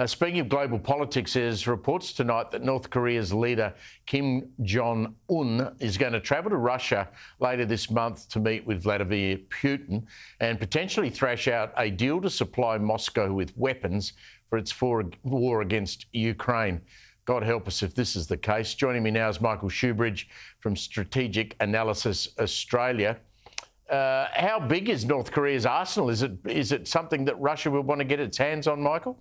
Speaking of global politics, there's reports tonight that North Korea's leader Kim Jong Un is going to travel to Russia later this month to meet with Vladimir Putin and potentially thrash out a deal to supply Moscow with weapons for its war against Ukraine. God help us if this is the case. Joining me now is Michael Shoebridge from Strategic Analysis Australia. How big is North Korea's arsenal? Is it something that Russia will want to get its hands on, Michael?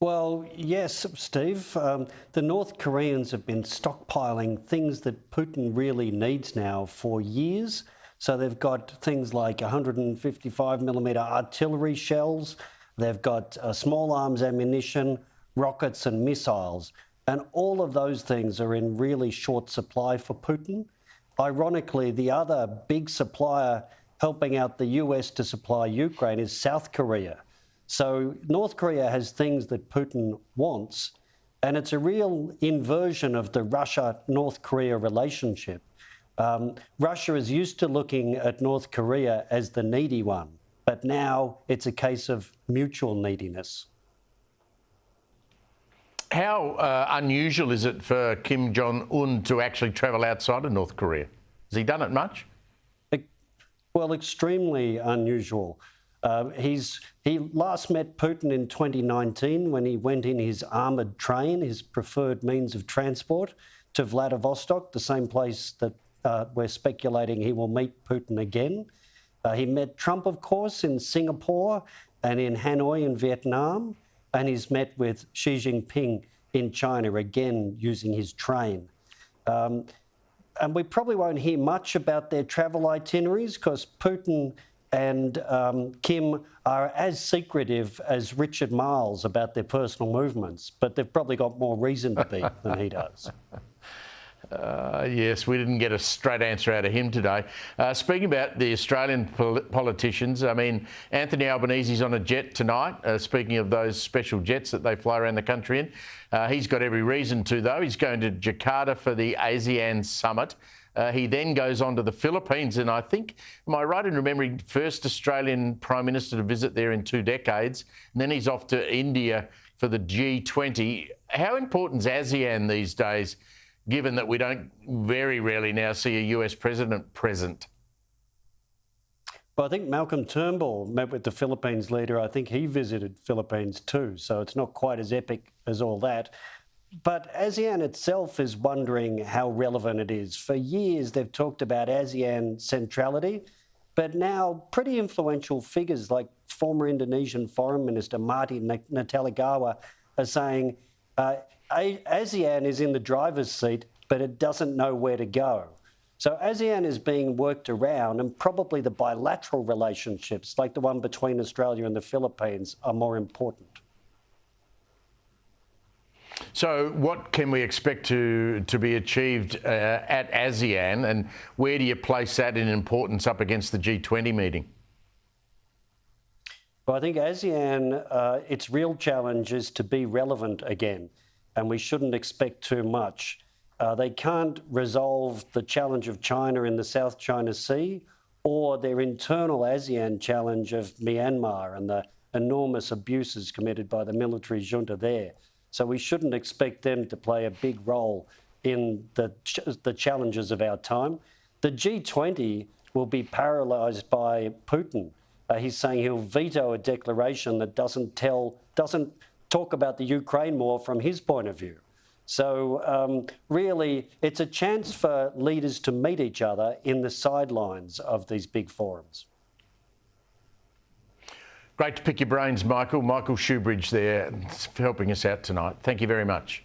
Well, yes, Steve. The North Koreans have been stockpiling things that Putin really needs now for years. So they've got things like 155mm artillery shells. They've got small arms ammunition, rockets and missiles. And all of those things are in really short supply for Putin. Ironically, the other big supplier helping out the US to supply Ukraine is South Korea. So North Korea has things that Putin wants, and it's a real inversion of the Russia-North Korea relationship. Russia is used to looking at North Korea as the needy one, but now it's a case of mutual neediness. How unusual is it for Kim Jong Un to actually travel outside of North Korea? Has he done it much? Well, extremely unusual. He last met Putin in 2019 when he went in his armoured train, his preferred means of transport, to Vladivostok, the same place that we're speculating he will meet Putin again. He met Trump, of course, in Singapore and in Hanoi in Vietnam, and he's met with Xi Jinping in China, again using his train. And we probably won't hear much about their travel itineraries because Putin and Kim are as secretive as Richard Marles about their personal movements, but they've probably got more reason to be than he does. Yes, we didn't get a straight answer out of him today. Speaking about the Australian politicians, I mean, Anthony Albanese's on a jet tonight, speaking of those special jets that they fly around the country in. He's got every reason to, though. He's going to Jakarta for the ASEAN summit. He then goes on to the Philippines, and I think, am I right in remembering, first Australian Prime Minister to visit there in 2 decades, and then he's off to India for the G20. How important is ASEAN these days, given that we don't very rarely now see a US president present? Well, I think Malcolm Turnbull met with the Philippines leader. I think he visited Philippines too, so it's not quite as epic as all that. But ASEAN itself is wondering how relevant it is. For years, they've talked about ASEAN centrality, but now pretty influential figures like former Indonesian Foreign Minister Marty Natalegawa are saying ASEAN is in the driver's seat, but it doesn't know where to go. So ASEAN is being worked around, and probably the bilateral relationships, like the one between Australia and the Philippines, are more important. So what can we expect to be achieved at ASEAN, and where do you place that in importance up against the G20 meeting? Well, I think ASEAN, its real challenge is to be relevant again, and we shouldn't expect too much. They can't resolve the challenge of China in the South China Sea or their internal ASEAN challenge of Myanmar and the enormous abuses committed by the military junta there. So we shouldn't expect them to play a big role in the challenges of our time. The G20 will be paralysed by Putin. He's saying he'll veto a declaration that doesn't talk about the Ukraine war from his point of view. So really, it's a chance for leaders to meet each other in the sidelines of these big forums. Great to pick your brains, Michael. Michael Shoebridge there helping us out tonight. Thank you very much.